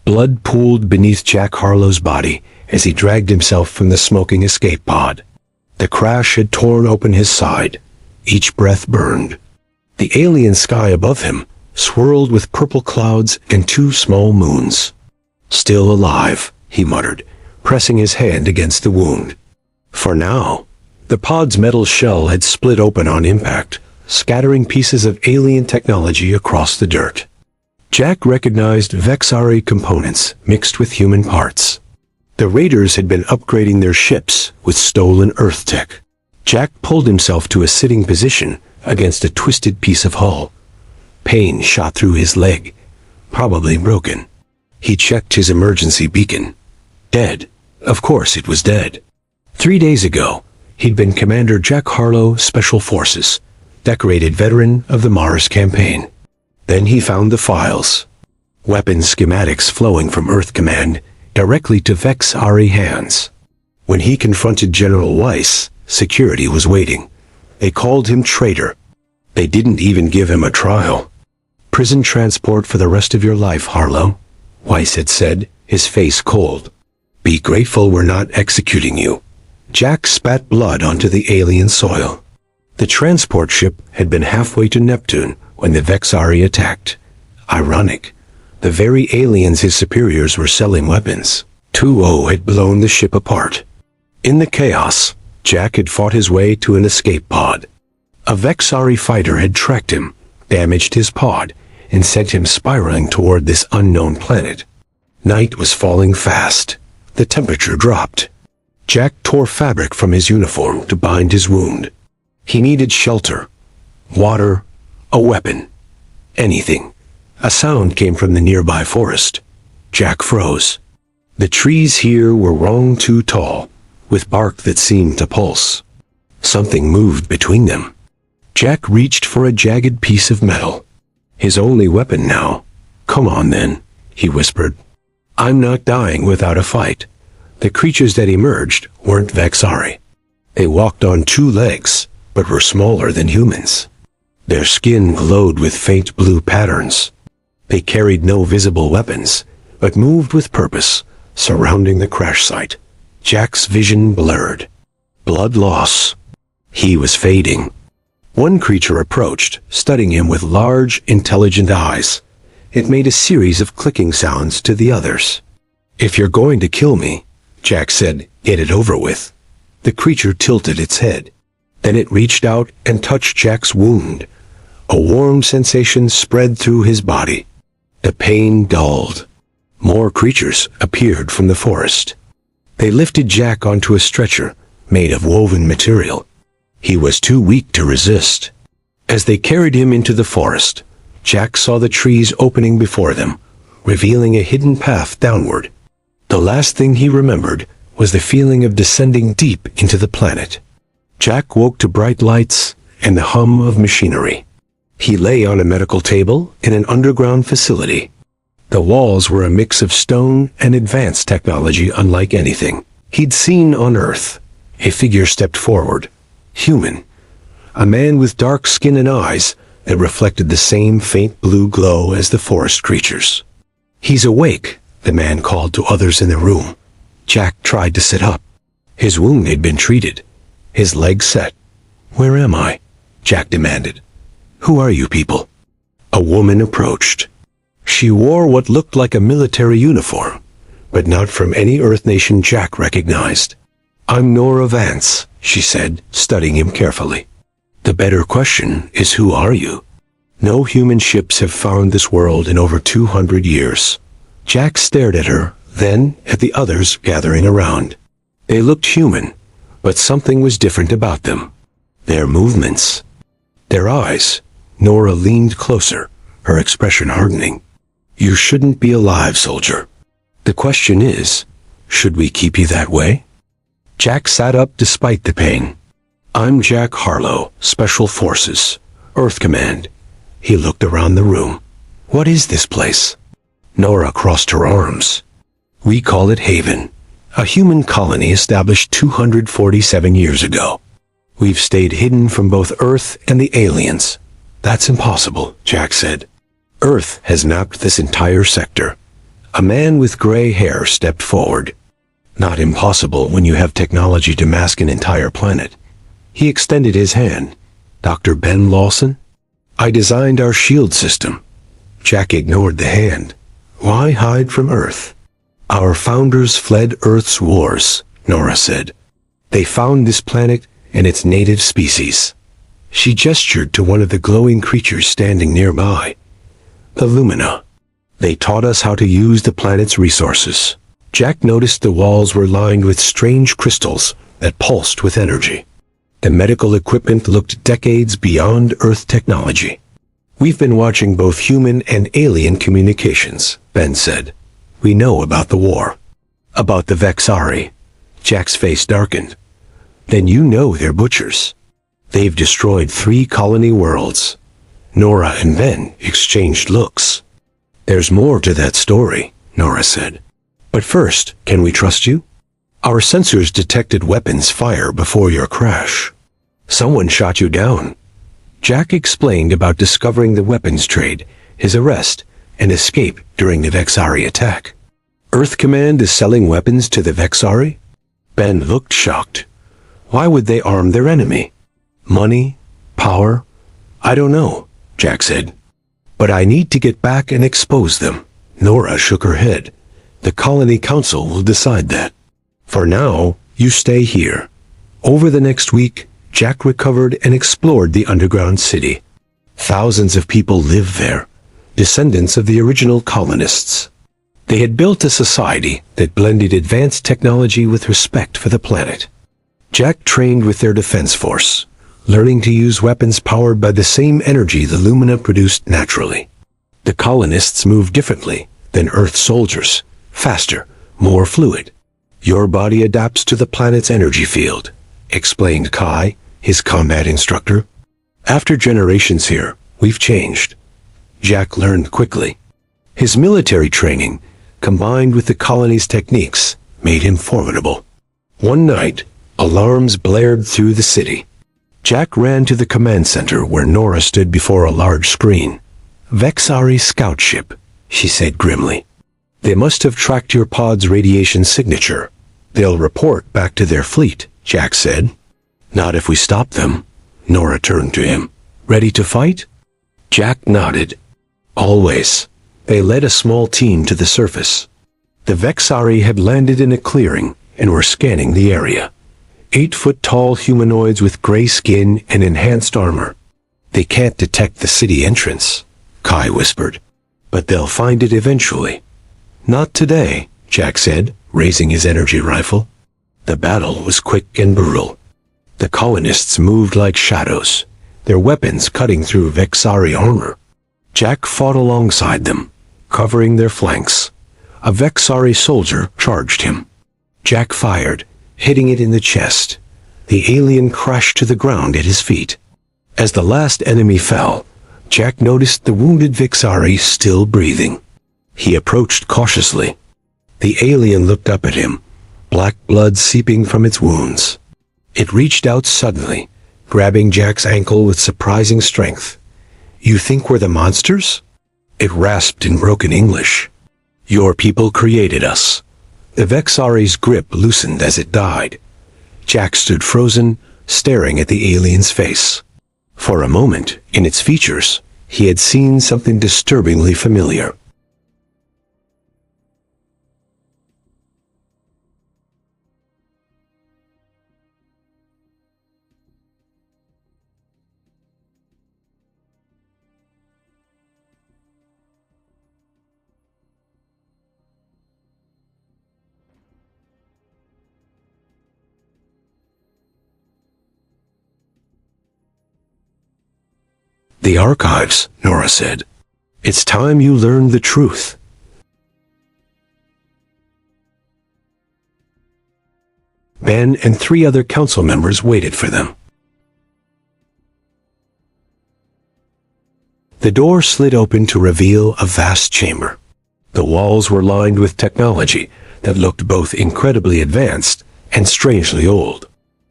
Blood pooled beneath Jack Harlow's body as he dragged himself from the smoking escape pod. The crash had torn open his side. Each breath burned. The alien sky above him swirled with purple clouds and 2 small moons. "Still alive," he muttered, pressing his hand against the wound. For now, the pod's metal shell had split open on impact, scattering pieces of alien technology across the dirt. Jack recognized Vexari components mixed with human parts. The raiders had been upgrading their ships with stolen Earth tech. Jack pulled himself to a sitting position against a twisted piece of hull. Pain shot through his leg, probably broken. He checked his emergency beacon. Dead. Of course it was dead. 3 days ago, he'd been Commander Jack Harlow, Special Forces, decorated veteran of the Mars campaign. Then he found the files. Weapon schematics flowing from Earth Command directly to Vexari hands. When he confronted General Weiss, security was waiting. They called him traitor. They didn't even give him a trial. "Prison transport for the rest of your life, Harlow," Weiss had said, his face cold. "Be grateful we're not executing you." Jack spat blood onto the alien soil. The transport ship had been halfway to Neptune when the Vexari attacked. Ironic. The very aliens his superiors were selling weapons. 2-0 had blown the ship apart. In the chaos, Jack had fought his way to an escape pod. A Vexari fighter had tracked him, damaged his pod, and sent him spiraling toward this unknown planet. Night was falling fast. The temperature dropped. Jack tore fabric from his uniform to bind his wound. He needed shelter, water, a weapon, anything. A sound came from the nearby forest. Jack froze. The trees here were wrong too tall, with bark that seemed to pulse. Something moved between them. Jack reached for a jagged piece of metal. His only weapon now. "Come on then," he whispered. "I'm not dying without a fight." The creatures that emerged weren't Vexari. They walked on 2 legs, but were smaller than humans. Their skin glowed with faint blue patterns. They carried no visible weapons, but moved with purpose, surrounding the crash site. Jack's vision blurred. Blood loss. He was fading. One creature approached, studying him with large, intelligent eyes. It made a series of clicking sounds to the others. "If you're going to kill me," Jack said, "get it over with." The creature tilted its head. Then it reached out and touched Jack's wound. A warm sensation spread through his body. The pain dulled. More creatures appeared from the forest. They lifted Jack onto a stretcher made of woven material. He was too weak to resist. As they carried him into the forest, Jack saw the trees opening before them, revealing a hidden path downward. The last thing he remembered was the feeling of descending deep into the planet. Jack woke to bright lights and the hum of machinery. He lay on a medical table in an underground facility. The walls were a mix of stone and advanced technology unlike anything he'd seen on Earth. A figure stepped forward. Human. A man with dark skin and eyes that reflected the same faint blue glow as the forest creatures. "He's awake," the man called to others in the room. Jack tried to sit up. His wound had been treated. His legs set. "Where am I?" Jack demanded. "Who are you people?" A woman approached. She wore what looked like a military uniform, but not from any Earth nation Jack recognized. "I'm Nora Vance," she said, studying him carefully. "The better question is, who are you?" No human ships have found this world in over 200 years. Jack stared at her, then at the others gathering around. They looked human, but something was different about them. Their movements. Their eyes. Nora leaned closer, her expression hardening. "You shouldn't be alive, soldier. The question is, should we keep you that way?" Jack sat up despite the pain. "I'm Jack Harlow, Special Forces, Earth Command." He looked around the room. "What is this place?" Nora crossed her arms. "We call it Haven, a human colony established 247 years ago. We've stayed hidden from both Earth and the aliens." "That's impossible," Jack said. "Earth has mapped this entire sector. A man with gray hair stepped forward. Not impossible when you have technology to mask an entire planet. He extended his hand. Dr. Ben Lawson? I designed our shield system. Jack ignored the hand. Why hide from Earth? Our founders fled Earth's wars, Nora said. They found this planet and its native species. She gestured to one of the glowing creatures standing nearby. The Lumina. They taught us how to use the planet's resources. Jack noticed the walls were lined with strange crystals that pulsed with energy. The medical equipment looked decades beyond Earth technology. We've been watching both human and alien communications, Ben said. We know about the war. About the Vexari. Jack's face darkened. Then you know they're butchers. They've destroyed 3 colony worlds. Nora and Ben exchanged looks. There's more to that story, Nora said. But first, can we trust you? Our sensors detected weapons fire before your crash. Someone shot you down. Jack explained about discovering the weapons trade, his arrest, and escape during the Vexari attack. Earth Command is selling weapons to the Vexari? Ben looked shocked. Why would they arm their enemy? Money? Power? I don't know, Jack said. But I need to get back and expose them. Nora shook her head. The Colony Council will decide that. For now, you stay here. Over the next week, Jack recovered and explored the underground city. Thousands of people lived there, descendants of the original colonists. They had built a society that blended advanced technology with respect for the planet. Jack trained with their defense force, learning to use weapons powered by the same energy the Lumina produced naturally. The colonists moved differently than Earth soldiers, faster, more fluid. Your body adapts to the planet's energy field, explained Kai, his combat instructor. After generations here, we've changed. Jack learned quickly. His military training, combined with the colony's techniques, made him formidable. One night, alarms blared through the city. Jack ran to the command center where Nora stood before a large screen. Vexari scout ship, she said grimly. They must have tracked your pod's radiation signature. They'll report back to their fleet, Jack said. Not if we stop them. Nora turned to him. Ready to fight? Jack nodded. Always. They led a small team to the surface. The Vexari had landed in a clearing and were scanning the area. 8-foot-tall humanoids with gray skin and enhanced armor. They can't detect the city entrance, Kai whispered. But they'll find it eventually. Not today, Jack said, raising his energy rifle. The battle was quick and brutal. The colonists moved like shadows, their weapons cutting through Vexari armor. Jack fought alongside them, covering their flanks. A Vexari soldier charged him. Jack fired, hitting it in the chest. The alien crashed to the ground at his feet. As the last enemy fell, Jack noticed the wounded Vexari still breathing. He approached cautiously. The alien looked up at him, black blood seeping from its wounds. It reached out suddenly, grabbing Jack's ankle with surprising strength. You think we're the monsters? It rasped in broken English. Your people created us. The Vexari's grip loosened as it died. Jack stood frozen, staring at the alien's face. For a moment, in its features, he had seen something disturbingly familiar. The archives, Nora said. It's time you learned the truth. Ben and 3 other council members waited for them. The door slid open to reveal a vast chamber. The walls were lined with technology that looked both incredibly advanced and strangely old.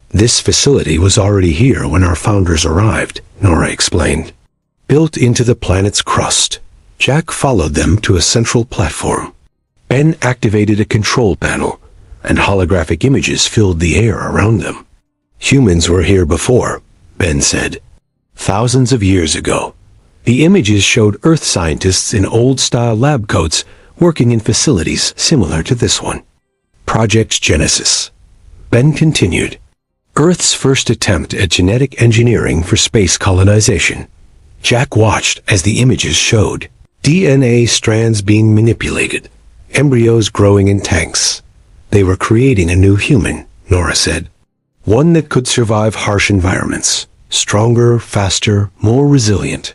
This facility was already here when our founders arrived, Nora explained. Built into the planet's crust. Jack followed them to a central platform. Ben activated a control panel, and holographic images filled the air around them. Humans were here before, Ben said. Thousands of years ago. The images showed Earth scientists in old-style lab coats working in facilities similar to this one. Project Genesis. Ben continued. Earth's first attempt at genetic engineering for space colonization. Jack watched as the images showed DNA strands being manipulated, embryos growing in tanks. They were creating a new human, Nora said. One that could survive harsh environments, stronger, faster, more resilient.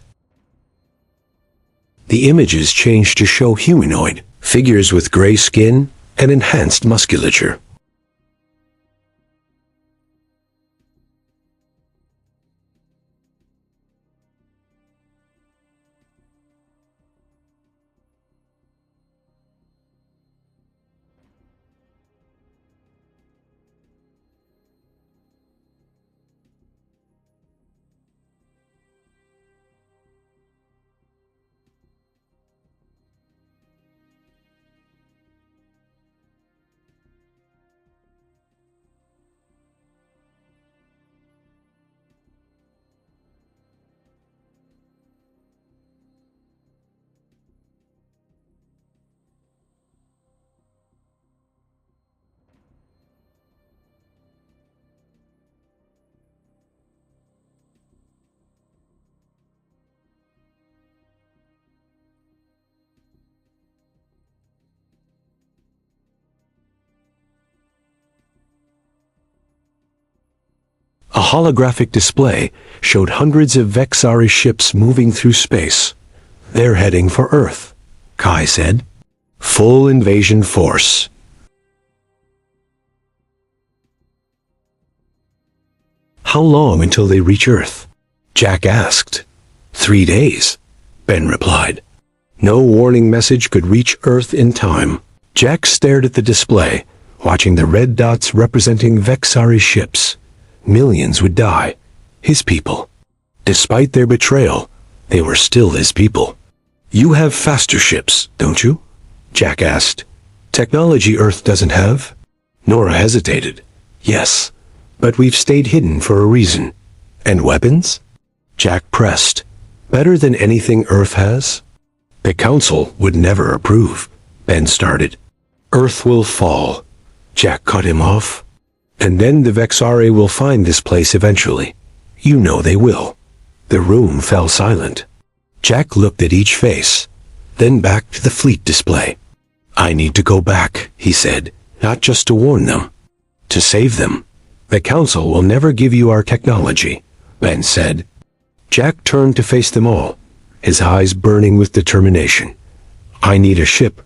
The images changed to show humanoid figures with gray skin and enhanced musculature. A holographic display showed hundreds of Vexari ships moving through space. They're heading for Earth, Kai said. Full invasion force. How long until they reach Earth? Jack asked. 3 days, Ben replied. No warning message could reach Earth in time. Jack stared at the display, watching the red dots representing Vexari ships. Millions would die, his people. Despite their betrayal, they were still his people. You have faster ships, don't you? Jack asked. Technology Earth doesn't have? Nora hesitated. Yes, but we've stayed hidden for a reason. And weapons? Jack pressed. Better than anything Earth has? The Council would never approve, Ben started. Earth will fall. Jack cut him off. And then the Vexari will find this place eventually. You know they will. The room fell silent. Jack looked at each face, then back to the fleet display. I need to go back, he said, not just to warn them, to save them. The Council will never give you our technology, Ben said. Jack turned to face them all, his eyes burning with determination. I need a ship,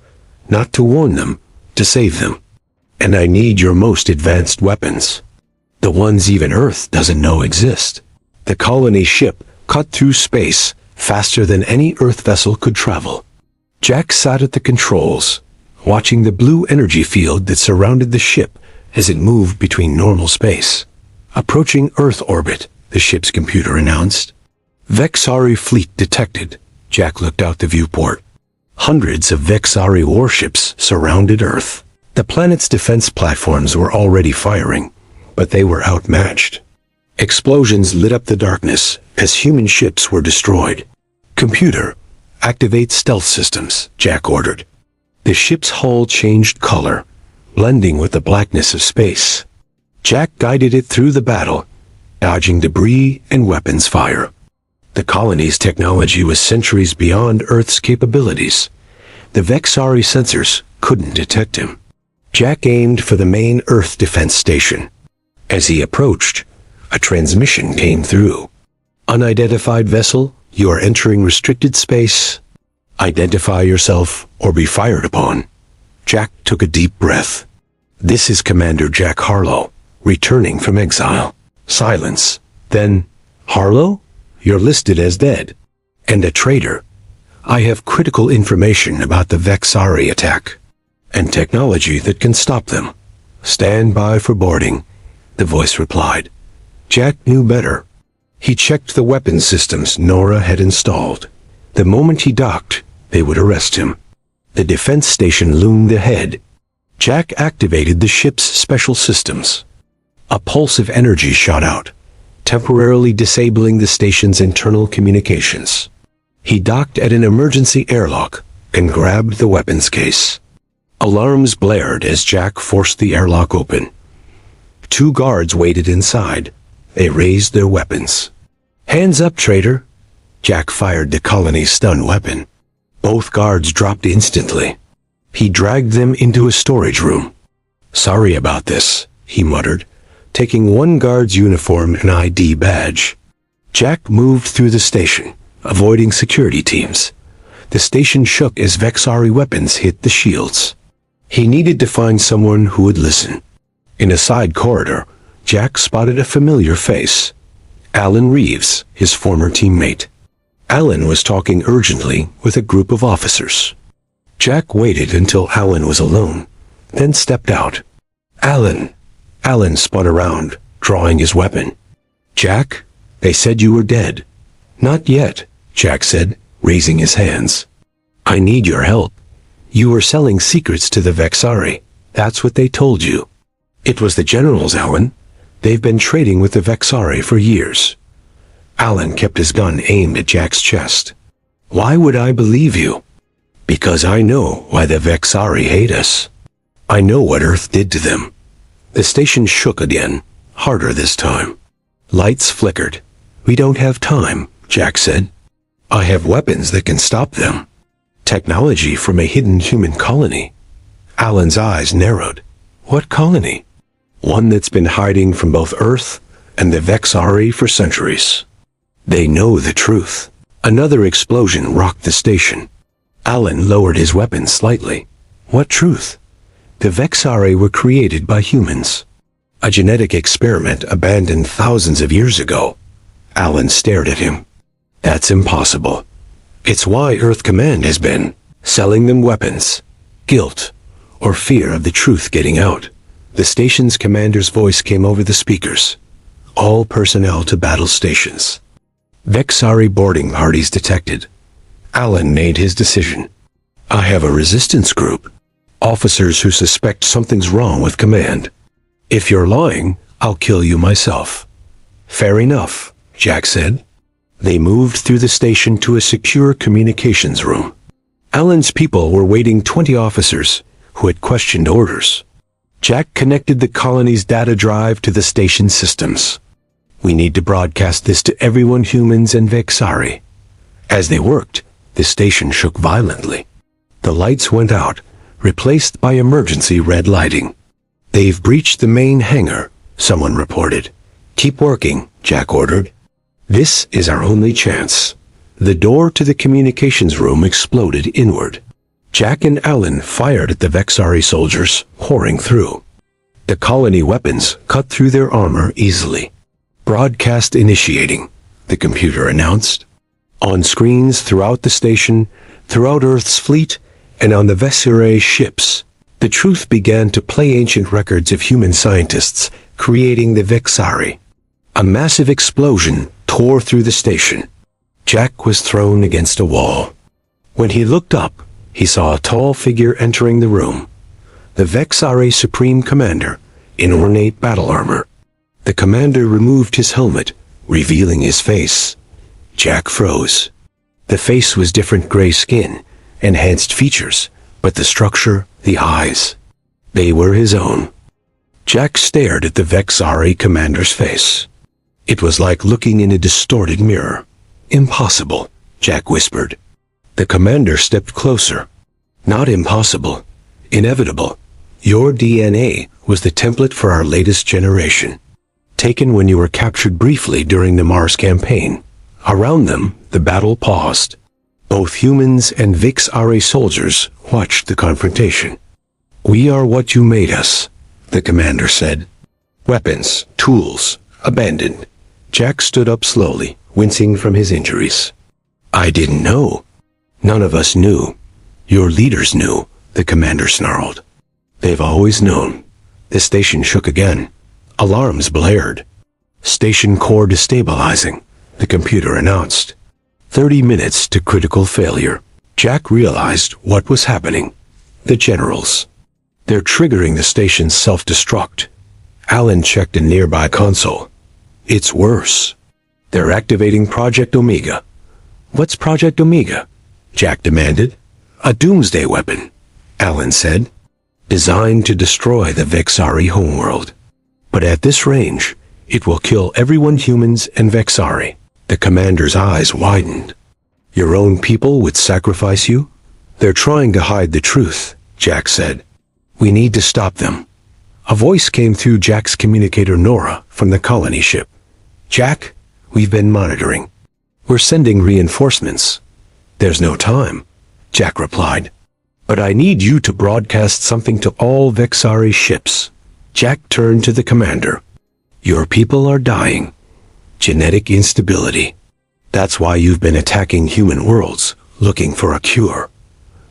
not to warn them, to save them. And I need your most advanced weapons. The ones even Earth doesn't know exist. The colony ship cut through space faster than any Earth vessel could travel. Jack sat at the controls, watching the blue energy field that surrounded the ship as it moved between normal space. Approaching Earth orbit, the ship's computer announced. Vexari fleet detected. Jack looked out the viewport. Hundreds of Vexari warships surrounded Earth. The planet's defense platforms were already firing, but they were outmatched. Explosions lit up the darkness as human ships were destroyed. Computer, activate stealth systems, Jack ordered. The ship's hull changed color, blending with the blackness of space. Jack guided it through the battle, dodging debris and weapons fire. The colony's technology was centuries beyond Earth's capabilities. The Vexari sensors couldn't detect him. Jack aimed for the main Earth defense station. As he approached, a transmission came through. Unidentified vessel, you are entering restricted space. Identify yourself or be fired upon. Jack took a deep breath. This is Commander Jack Harlow, returning from exile. Silence. Then, Harlow? You're listed as dead. And a traitor. I have critical information about the Vexari attack. And technology that can stop them. Stand by for boarding, the voice replied. Jack knew better. He checked the weapons systems Nora had installed. The moment he docked, they would arrest him. The defense station loomed ahead. Jack activated the ship's special systems. A pulse of energy shot out, temporarily disabling the station's internal communications. He docked at an emergency airlock and grabbed the weapons case. Alarms blared as Jack forced the airlock open. 2 guards waited inside. They raised their weapons. "Hands up, traitor!" Jack fired the colony's stun weapon. Both guards dropped instantly. He dragged them into a storage room. "Sorry about this," he muttered, taking one guard's uniform and ID badge. Jack moved through the station, avoiding security teams. The station shook as Vexari weapons hit the shields. He needed to find someone who would listen. In a side corridor, Jack spotted a familiar face. Alan Reeves, his former teammate. Alan was talking urgently with a group of officers. Jack waited until Alan was alone, then stepped out. "Alan." Alan spun around, drawing his weapon. "Jack, they said you were dead." "Not yet," Jack said, raising his hands. "I need your help. You were selling secrets to the Vexari. That's what they told you." "It was the generals, Alan. They've been trading with the Vexari for years." Alan kept his gun aimed at Jack's chest. "Why would I believe you?" "Because I know why the Vexari hate us. I know what Earth did to them." The station shook again, harder this time. Lights flickered. "We don't have time," Jack said. "I have weapons that can stop them." Technology from a hidden human colony. Alan's eyes narrowed. "What colony?" "One that's been hiding from both Earth and the Vexari for centuries. They know the truth." Another explosion rocked the station. Alan lowered his weapon slightly. "What truth?" "The Vexari were created by humans. A genetic experiment abandoned thousands of years ago." Alan stared at him. "That's impossible. It's why Earth Command has been selling them weapons, guilt, or fear of the truth getting out." The station's commander's voice came over the speakers. "All personnel to battle stations." Vexari boarding parties detected. Alan made his decision. "I have a resistance group. Officers who suspect something's wrong with command. If you're lying, I'll kill you myself." "Fair enough," Jack said. They moved through the station to a secure communications room. Alan's people were waiting 20 officers who had questioned orders. Jack connected the colony's data drive to the station's systems. "We need to broadcast this to everyone, humans and Vexari." As they worked, the station shook violently. The lights went out, replaced by emergency red lighting. "They've breached the main hangar," someone reported. "Keep working," Jack ordered. "This is our only chance." The door to the communications room exploded inward. Jack and Alan fired at the Vexari soldiers, pouring through. The colony weapons cut through their armor easily. "Broadcast initiating," the computer announced. On screens throughout the station, throughout Earth's fleet, and on the Vexari ships, the truth began to play ancient records of human scientists creating the Vexari. A massive explosion tore through the station. Jack was thrown against a wall. When he looked up, he saw a tall figure entering the room. The Vexari Supreme Commander, in ornate battle armor. The commander removed his helmet, revealing his face. Jack froze. The face was different gray skin, enhanced features, but the structure, the eyes, they were his own. Jack stared at the Vexari commander's face. It was like looking in a distorted mirror. "Impossible," Jack whispered. The commander stepped closer. "Not impossible. Inevitable. Your DNA was the template for our latest generation. Taken when you were captured briefly during the Mars campaign." Around them, the battle paused. Both humans and Vexari soldiers watched the confrontation. "We are what you made us," the commander said. "Weapons, tools, abandoned." Jack stood up slowly, wincing from his injuries. "I didn't know." "None of us knew. Your leaders knew," the commander snarled. "They've always known." The station shook again. Alarms blared. "Station core destabilizing," the computer announced. 30 minutes to critical failure. Jack realized what was happening. The generals. They're triggering the station's self-destruct. Alan checked a nearby console. It's worse. They're activating Project Omega. What's Project Omega? Jack demanded. A doomsday weapon, Alan said. Designed to destroy the Vexari homeworld. But at this range, it will kill everyone humans and Vexari. The commander's eyes widened. Your own people would sacrifice you? They're trying to hide the truth, Jack said. We need to stop them. A voice came through Jack's communicator Nora from the colony ship. Jack, we've been monitoring. We're sending reinforcements. There's no time, Jack replied. But I need you to broadcast something to all Vexari ships. Jack turned to the commander. Your people are dying. Genetic instability. That's why you've been attacking human worlds, looking for a cure.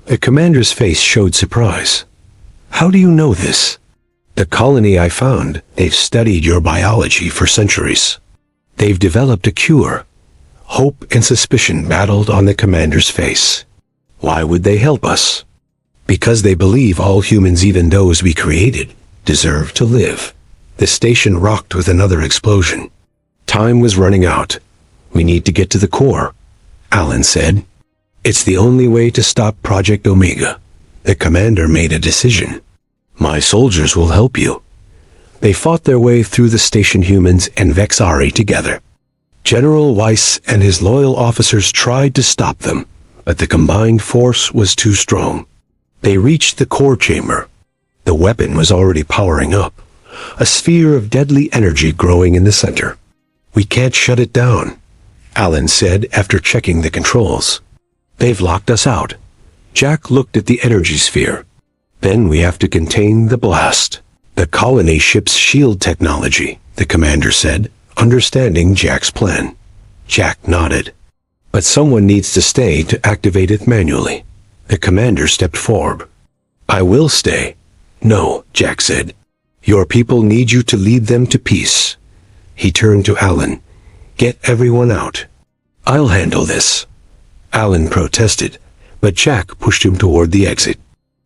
The commander's face showed surprise. How do you know this? The colony I found, they've studied your biology for centuries. They've developed a cure. Hope and suspicion battled on the commander's face. Why would they help us? Because they believe all humans, even those we created, deserve to live. The station rocked with another explosion. Time was running out. We need to get to the core, Alan said. It's the only way to stop Project Omega. The commander made a decision. My soldiers will help you. They fought their way through the station humans and Vexari together. General Weiss and his loyal officers tried to stop them, but the combined force was too strong. They reached the core chamber. The weapon was already powering up, a sphere of deadly energy growing in the center. We can't shut it down, Alan said after checking the controls. They've locked us out. Jack looked at the energy sphere. Then we have to contain the blast. The colony ship's shield technology, the commander said, understanding Jack's plan. Jack nodded. But someone needs to stay to activate it manually. The commander stepped forward. I will stay. No, Jack said. Your people need you to lead them to peace. He turned to Alan. Get everyone out. I'll handle this. Alan protested, but Jack pushed him toward the exit.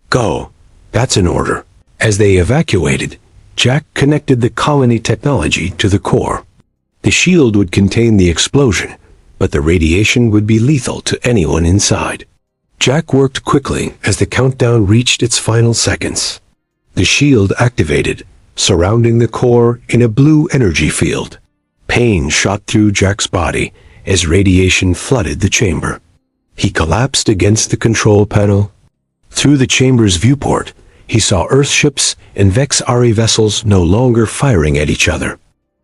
Go. That's an order. As they evacuated, Jack connected the colony technology to the core. The shield would contain the explosion, but the radiation would be lethal to anyone inside. Jack worked quickly as the countdown reached its final seconds. The shield activated, surrounding the core in a blue energy field. Pain shot through Jack's body as radiation flooded the chamber. He collapsed against the control panel. Through the chamber's viewport, he saw Earth ships and Vexari vessels no longer firing at each other.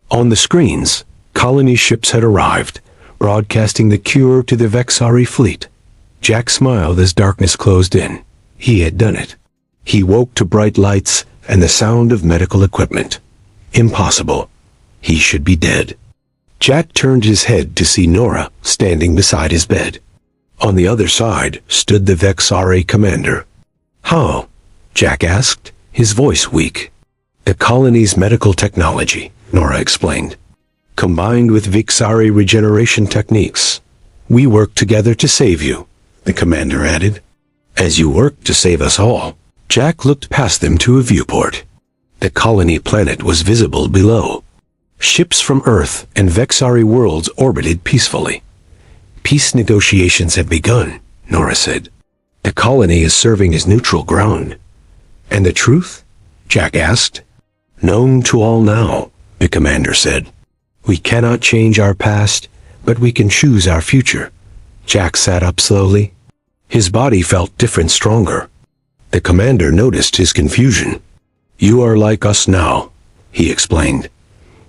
On the screens, colony ships had arrived, broadcasting the cure to the Vexari fleet. Jack smiled as darkness closed in. He had done it. He woke to bright lights and the sound of medical equipment. Impossible. He should be dead. Jack turned his head to see Nora standing beside his bed. On the other side stood the Vexari commander. How? Jack asked, his voice weak. The colony's medical technology, Nora explained. Combined with Vexari regeneration techniques. We work together to save you, the commander added. As you work to save us all. Jack looked past them to a viewport. The colony planet was visible below. Ships from Earth and Vexari worlds orbited peacefully. Peace negotiations have begun, Nora said. The colony is serving as neutral ground. And the truth? Jack asked. Known to all now, the commander said. We cannot change our past, but we can choose our future. Jack sat up slowly. His body felt different, stronger. The commander noticed his confusion. You are like us now, he explained.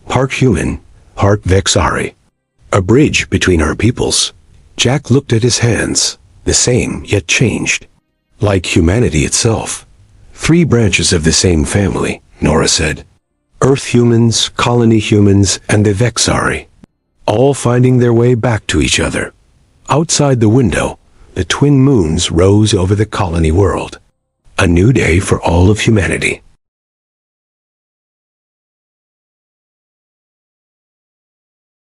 Part human, part Vexari. A bridge between our peoples. Jack looked at his hands, the same yet changed. Like humanity itself. 3 branches of the same family, Nora said. Earth humans, colony humans, and the Vexari. All finding their way back to each other. Outside the window, the twin moons rose over the colony world. A new day for all of humanity.